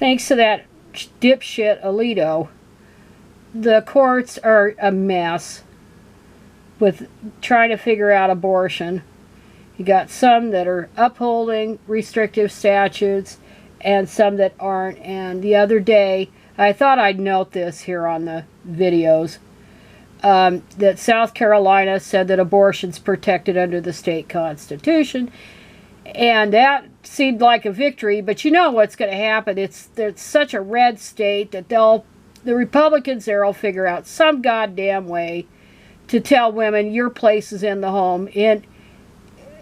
thanks to that dipshit Alito, the courts are a mess with trying to figure out abortion. You got some that are upholding restrictive statutes and some that aren't. And the other day, I thought I'd note this here on the videos, that South Carolina said that abortion's protected under the state constitution. And that seemed like a victory, but you know what's going to happen. It's such a red state that the Republicans there will figure out some goddamn way to tell women your place is in the home,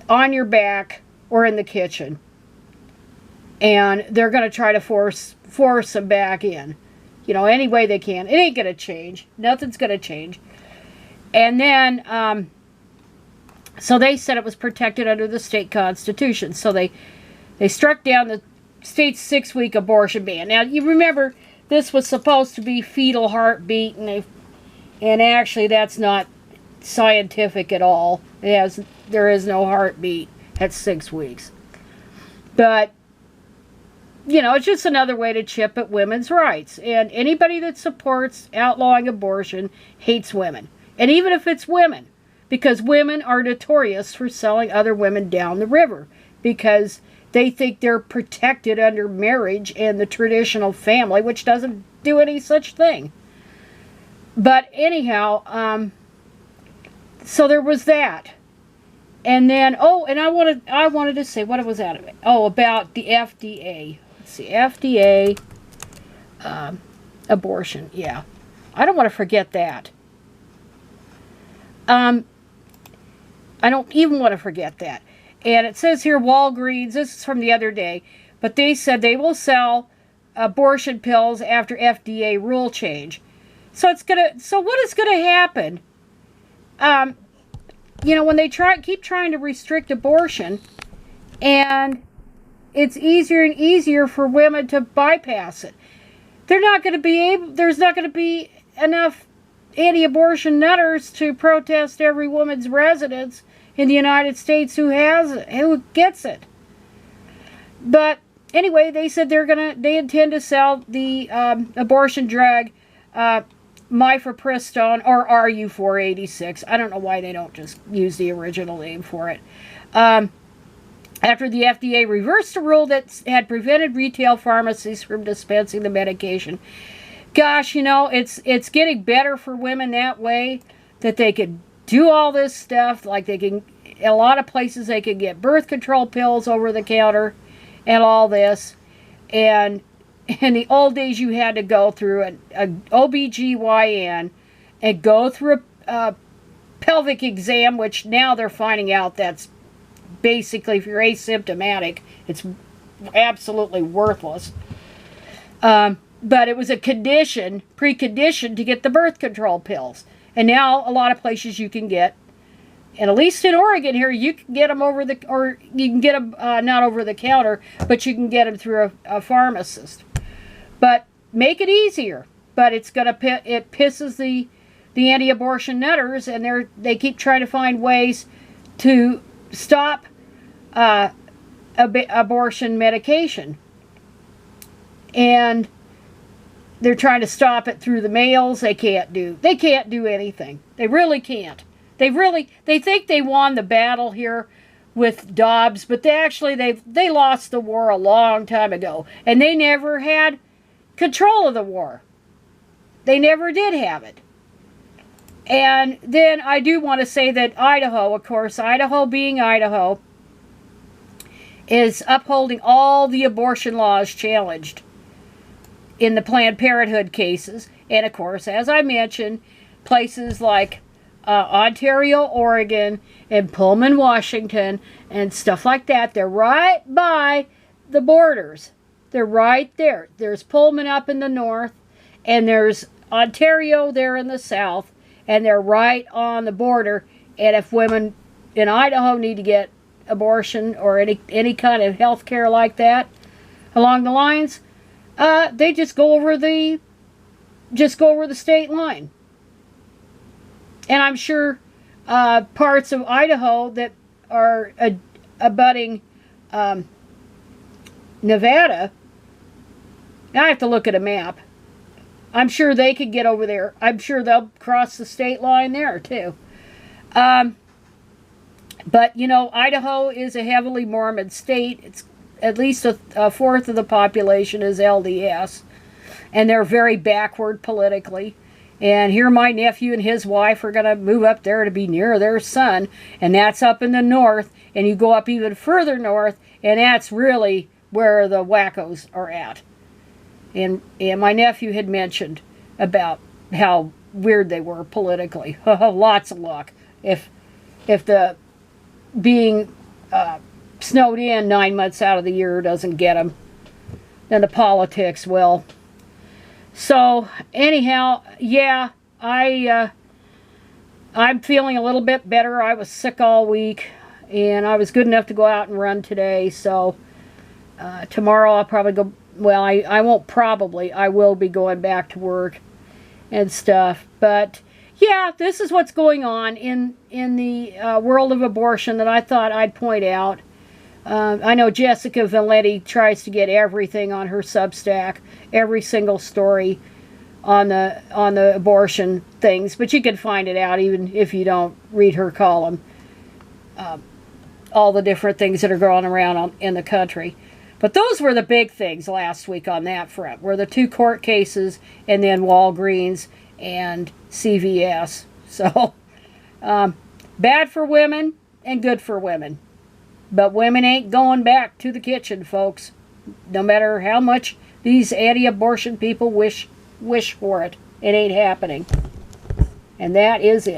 on your back or in the kitchen. And they're going to try to force them back in. You know, any way they can. It ain't going to change. Nothing's going to change. And then, so they said it was protected under the state constitution. So they struck down the state's 6-week abortion ban. Now, you remember, this was supposed to be fetal heartbeat, and actually that's not scientific at all. There is no heartbeat at 6 weeks. But, you know, it's just another way to chip at women's rights. And anybody that supports outlawing abortion hates women. And even if it's women, because women are notorious for selling other women down the river, because they think they're protected under marriage and the traditional family, which doesn't do any such thing. But anyhow, so there was that. And then, and I wanted to say, what was out of it? Oh, about the FDA. Let's see, FDA, abortion, yeah. I don't want to forget that. I don't even want to forget that. And it says here, Walgreens, this is from the other day, but they said they will sell abortion pills after FDA rule change. So what is gonna happen? You know, when they keep trying to restrict abortion, and it's easier and easier for women to bypass it. There's not going to be enough anti-abortion nutters to protest every woman's residence in the United States who gets it. But anyway, they said they intend to sell the abortion drug mifepristone, or RU486. I don't know why they don't just use the original name for it. After the FDA reversed a rule that had prevented retail pharmacies from dispensing the medication. Gosh, you know, it's getting better for women that way, that they could do all this stuff. Like a lot of places they could get birth control pills over the counter and all this. And in the old days, you had to go through an OBGYN and go through a pelvic exam, which now they're finding out that's basically, if you're asymptomatic, it's absolutely worthless. But it was a precondition to get the birth control pills. And now a lot of places you can get, and at least in Oregon here, you can get them you can get them not over the counter, but you can get them through a pharmacist. But make it easier. But it pisses the anti-abortion nutters, and they keep trying to find ways to stop abortion medication. And they're trying to stop it through the mails. They can't do anything. They really can't. They think they won the battle here with Dobbs, but they lost the war a long time ago, and they never had control of the war. They never did have it. And then I do want to say that Idaho, of course, Idaho being Idaho, is upholding all the abortion laws challenged in the Planned Parenthood cases. And of course, as I mentioned, places like Ontario, Oregon, and Pullman, Washington, and stuff like that, they're right by the borders. They're right there. There's Pullman up in the north, and there's Ontario there in the south, and they're right on the border. And if women in Idaho need to get abortion or any kind of health care like that along the lines, they just go over the state line. And I'm sure parts of Idaho that are abutting Nevada Now I have to look at a map. I'm sure they could get over there. I'm sure they'll cross the state line there, too. But, you know, Idaho is a heavily Mormon state. It's at least a fourth of the population is LDS. And they're very backward politically. And here my nephew and his wife are going to move up there to be near their son. And that's up in the north. And you go up even further north, and that's really where the wackos are at. And my nephew had mentioned about how weird they were politically. Lots of luck. If the being snowed in 9 months out of the year doesn't get them, then the politics will. So anyhow, yeah, I'm feeling a little bit better. I was sick all week, and I was good enough to go out and run today. So tomorrow I'll probably go. Well, I won't probably. I will be going back to work and stuff. But yeah, this is what's going on in the world of abortion that I thought I'd point out. I know Jessica Valenti tries to get everything on her Substack, every single story on the abortion things, but you can find it out even if you don't read her column. All the different things that are going around in the country. But those were the big things last week on that front, were the 2 court cases and then Walgreens and CVS. So, bad for women and good for women. But women ain't going back to the kitchen, folks. No matter how much these anti-abortion people wish for it. It ain't happening. And that is it.